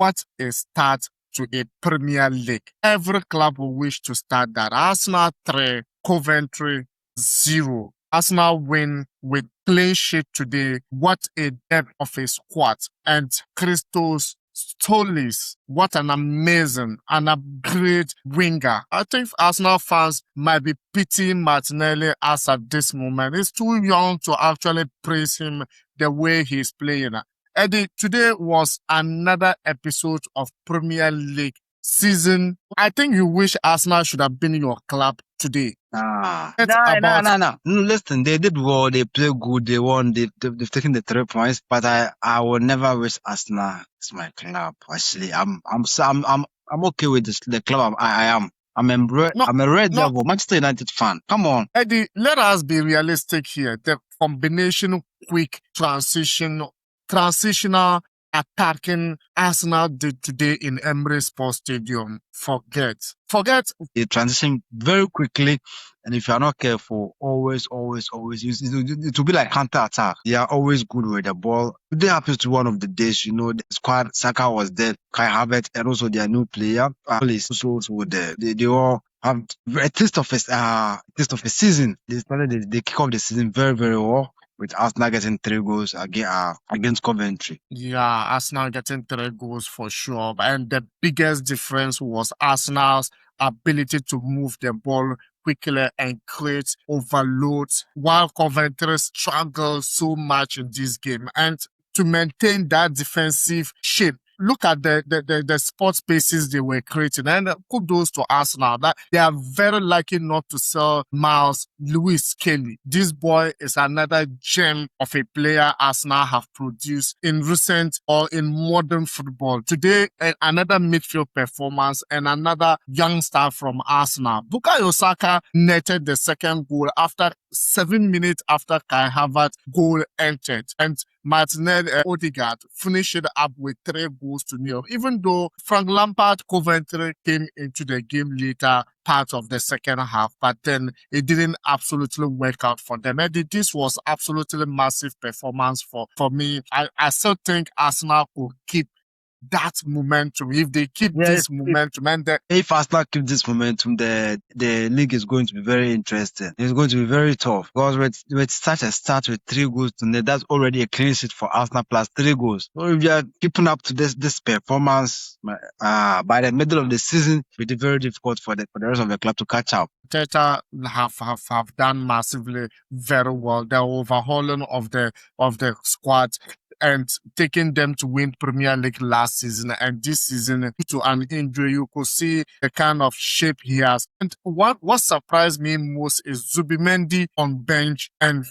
what a start to a Premier League. Every club will wish to start that. Arsenal 3, Coventry 0. Arsenal win with clean sheet today. What a depth of a squad. And Christos Tzolis, what an amazing and a great winger. I think Arsenal fans might be pitying Martinelli as at this moment. He's too young to actually praise him the way he's playing. Eddie, today was another episode of Premier League season. I think you wish Arsenal should have been your club today. No. Listen, they did well. They played good. They won. They've taken the 3 points. But I will never wish Arsenal is my club. Actually, I'm okay with this, the club I am. I'm a Red Devil, Manchester United fan. Come on, Eddie. Let us be realistic here. The combination, quick transitional attacking Arsenal did today in Emirates Sports Stadium. Forget. They transition very quickly, and if you are not careful, always, it will be like counter attack. They are always good with the ball. Today happens to one of the days, the squad. Saka was there, Kai Havertz, and also their new player. Also there. They all have a taste of a season. They kick off the season very, very well, with Arsenal getting 3 goals against Coventry. Yeah, Arsenal getting 3 goals for sure. And the biggest difference was Arsenal's ability to move the ball quickly and create overloads, while Coventry struggled so much in this game. And to maintain that defensive shape, look at the spot spaces they were creating, and kudos to Arsenal that they are very lucky not to sell Miles Lewis Kelly. This boy is another gem of a player Arsenal have produced in recent or in modern football. Today, another midfield performance and another young star from Arsenal. Bukayo Saka netted the second goal after 7 minutes after Kai Havertz goal entered, and Martinelli Odegaard finished it up with 3 goals to 0. Even though Frank Lampard Coventry came into the game later part of the second half, but then it didn't absolutely work out for them. And this was absolutely massive performance for me. I still think Arsenal could keep that momentum. If they keep this momentum, and if Arsenal keep this momentum, the league is going to be very interesting. It's going to be very tough, because with such a start with 3 goals to nil, that's already a clean sheet for Arsenal plus 3 goals. So if you are keeping up to this performance, by the middle of the season, it will be very difficult for the rest of the club to catch up. Arteta have done massively very well. The overhauling of the squad and taking them to win Premier League last season, and this season, due to an injury, you could see the kind of shape he has. And what surprised me most is Zubimendi on bench and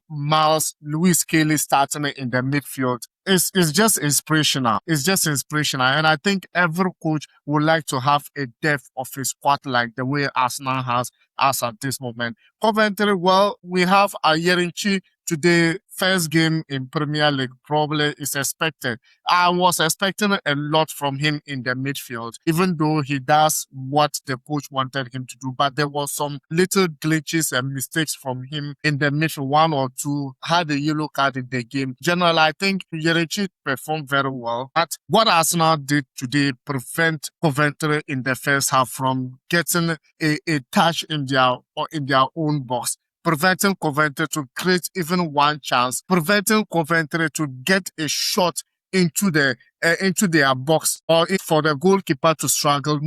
Miles Lewis Kelly starting in the midfield. It's just inspirational. And I think every coach would like to have a depth of a squad like the way Arsenal has us at this moment. Coventry, well, we have Ayerinchi today, first game in Premier League, probably is expected. I was expecting a lot from him in the midfield, even though he does what the coach wanted him to do. But there was some little glitches and mistakes from him in the midfield. 1 or 2 had a yellow card in the game. Generally, I think Ayerinchi performed very well. But what Arsenal did today prevent Coventry in the first half from getting a touch in their own box, preventing Coventry to create even one chance, preventing Coventry to get a shot into their box, or for the goalkeeper to struggle,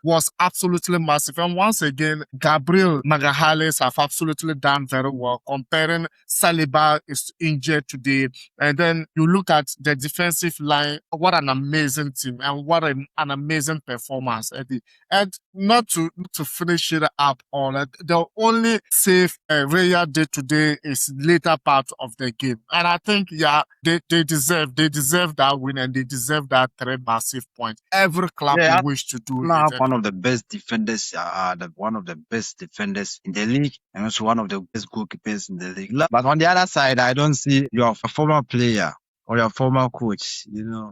was absolutely massive. And once again, Gabriel Magalhaes have absolutely done very well. Comparing Saliba is injured today, and then you look at the defensive line, what an amazing team and what an amazing performance, Eddie. And not to finish it up all, the only save Raya did today is later part of the game. And I think, they deserve that win, and they deserve that 3 massive points. Every club will wish to do it. One of the best defenders, one of the best defenders in the league, and also one of the best goalkeepers in the league. But on the other side, I don't see your former player or your former coach,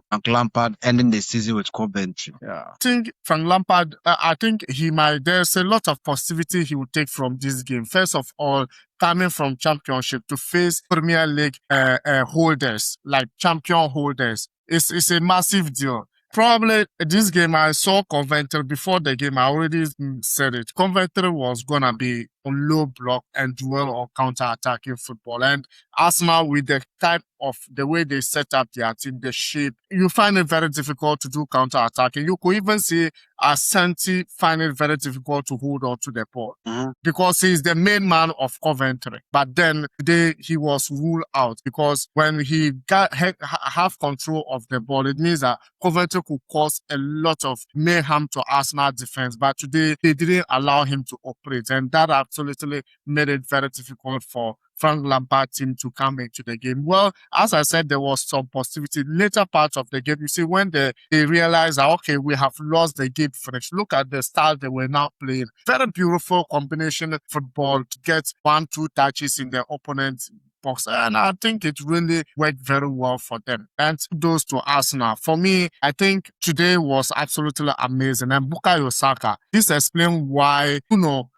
Frank Lampard, ending the season with Coventry. I think Frank Lampard, there's a lot of positivity he will take from this game. First of all, coming from Championship to face Premier League holders, like champion holders, it's a massive deal. Probably this game, I saw Coventry before the game. I already said it. Coventry was gonna be on low block and dwell on counter-attacking football. And Arsenal, with the type of the way they set up their team, the shape, you find it very difficult to do counter-attacking. You could even see Asante find it very difficult to hold on to the ball because he's the main man of Coventry. But then today he was ruled out because when he got have control of the ball, it means that Coventry could cause a lot of mayhem to Arsenal defense. But today they didn't allow him to operate, and that absolutely made it very difficult for Frank Lampard team to come into the game. Well, as I said, there was some positivity. Later part of the game, you see, when they realized that, okay, we have lost the game finish. Look at the style they were now playing. Very beautiful combination football to get 1-2 touches in the opponent's box. And I think it really worked very well for them. And those to Arsenal. For me, I think today was absolutely amazing. And Bukayo Saka, this explains why Nuno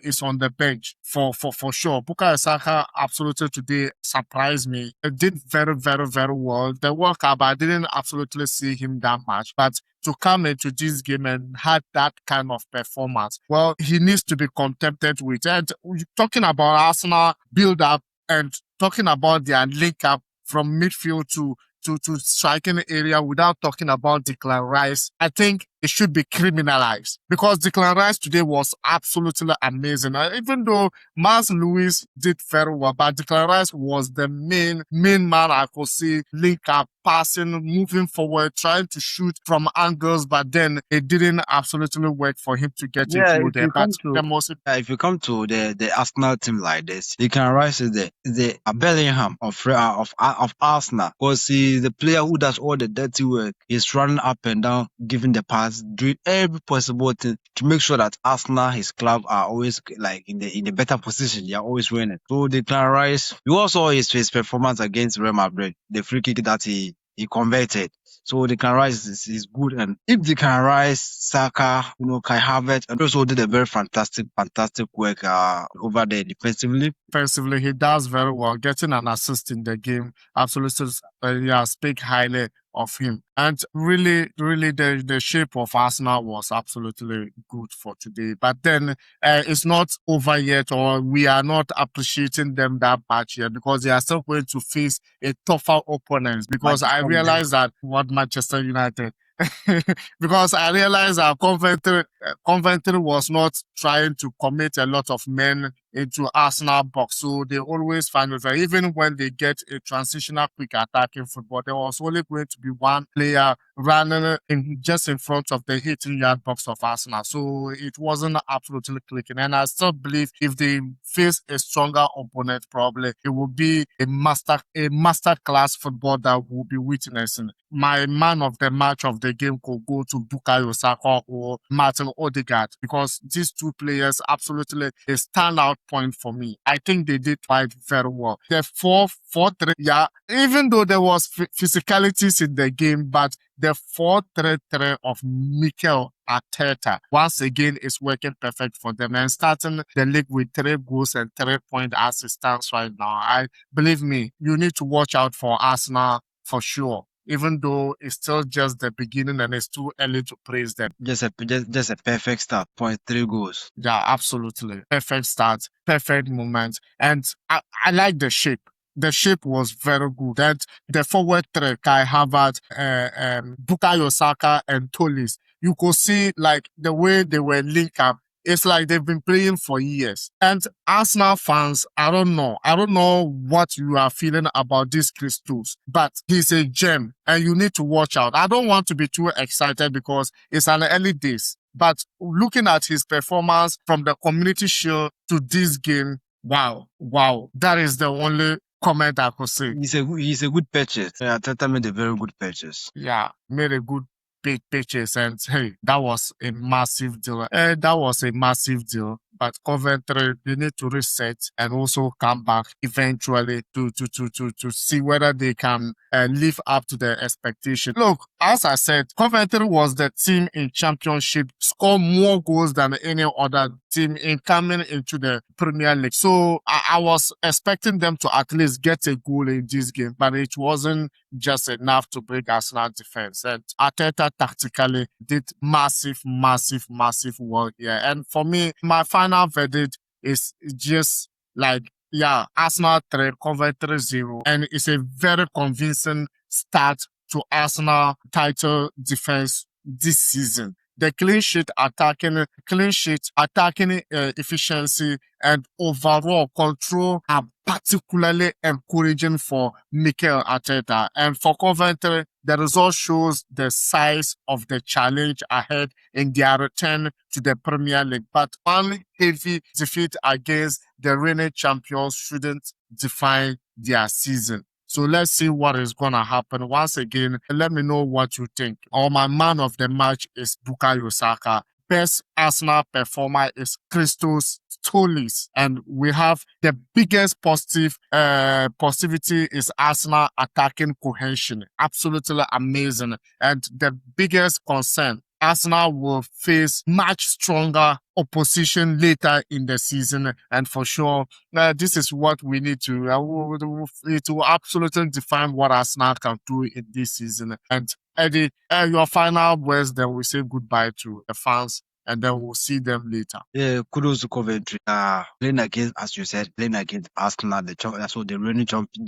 is on the bench for sure. Bukayo Saka absolutely today surprised me. It did very, very, very well. The World Cup, I didn't absolutely see him that much, but to come into this game and had that kind of performance, well, he needs to be contented with. And talking about Arsenal build up and talking about their link up from midfield to striking area without talking about Declan Rice, I think it should be criminalized because Declan Rice today was absolutely amazing. Even though Mars Lewis did very well, but Declan Rice was the main man I could see link up, passing, moving forward, trying to shoot from angles, but then it didn't absolutely work for him to get a goal there. But if you come to the Arsenal team like this, Declan Rice is the Bellingham of Arsenal because he's the player who does all the dirty work. He's running up and down, giving the pass, doing every possible thing to make sure that Arsenal, his club, are always like in the better position. They are always winning. So Declan Rice, we also saw his performance against Real Madrid, the free kick that he converted. So Declan Rice is good, and if Declan Rice, Saka, Kai Havertz, and also did a very fantastic work over there defensively. Defensively, he does very well, getting an assist in the game. Absolutely, speak highly of him. And really, the shape of Arsenal was absolutely good for today. But then it's not over yet, or we are not appreciating them that much yet because they are still going to face a tougher opponent. Because I realize that what Manchester United. Because I realized that Coventry was not trying to commit a lot of men into Arsenal box. So they always find it very, even when they get a transitional quick attacking football, there was only going to be one player running just in front of the 18-yard box of Arsenal. So it wasn't absolutely clicking. And I still believe if they face a stronger opponent, probably it will be a master class football that we'll be witnessing. My man of the match of the game could go to Bukayo Saka or Martin Odegaard because these two players absolutely a standout point for me. I think they did quite very well. The 4-4-3, even though there was physicalities in the game, but the 4-3-3 of Mikel Arteta once again is working perfect for them and starting the league with 3 goals and 3 points as it stands right now. Believe me, you need to watch out for Arsenal for sure. Even though it's still just the beginning and it's too early to praise them. Just a perfect start, 0.3 goals. Yeah, absolutely. Perfect start, perfect moment. And I like the shape. The shape was very good. And the forward three, Kai Havertz, Bukayo Saka, and Tzolis, you could see like the way they were linked up. It's like they've been playing for years. And Arsenal fans, I don't know what you are feeling about this Christos, but he's a gem and you need to watch out. I don't want to be too excited because it's an early days. But looking at his performance from the Community Shield to this game, wow. That is the only comment I could say. He's a good purchase. Arteta made a very good purchase. Yeah, made a good big purchase, and hey, that was a massive deal. but Coventry, they need to reset and also come back eventually to see whether they can live up to their expectation. Look, as I said, Coventry was the team in championship, score more goals than any other team in coming into the Premier League. So I was expecting them to at least get a goal in this game, but it wasn't just enough to break Arsenal defense. And Arteta tactically did massive work here. And for me, my final verdict is just like, yeah, Arsenal 3, Coventry 0. And it's a very convincing start to Arsenal title defense this season. The clean sheet attacking efficiency and overall control are particularly encouraging for Mikel Arteta. And for Coventry, the result shows the size of the challenge ahead in their return to the Premier League. But one heavy defeat against the reigning champions shouldn't define their season. So let's see what is going to happen. Once again, let me know what you think. My man of the match is Bukayo Saka. Best Arsenal performer is Christos Tzolis. And we have the biggest positivity is Arsenal attacking cohesion. Absolutely amazing. And the biggest concern, Arsenal will face much stronger opposition later in the season, and for sure, this is what we need to. It will absolutely define what Arsenal can do in this season. And Eddie, your final words. Then we say goodbye to the fans, and then we'll see them later. Yeah, kudos to Coventry. Playing against, as you said, playing against Arsenal, the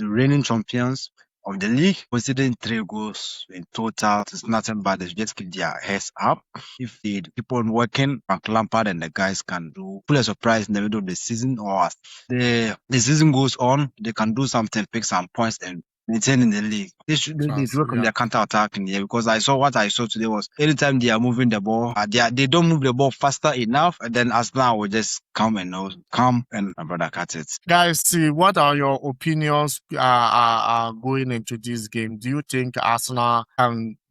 reigning champions of the league, considering 3 goals in total, it's nothing bad. They just keep their heads up. If they keep on working, Frank Lampard and the guys can pull a surprise in the middle of the season, or as the season goes on, they can do something, pick some points and maintain in the league. They should work on their counter attack in here, because what I saw today was anytime they are moving the ball, they don't move the ball faster enough, and then Arsenal will just come and my brother cut it. Guys, see, what are your opinions going into this game? Do you think Arsenal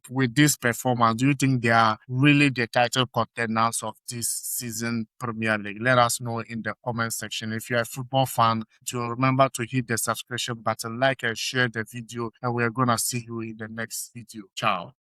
with this performance, do you think they are really the title contenders of this season Premier League? Let us know in the comment section. If you're a football fan, remember to hit the subscription button, like and share the video, and we're gonna see you in the next video. Ciao.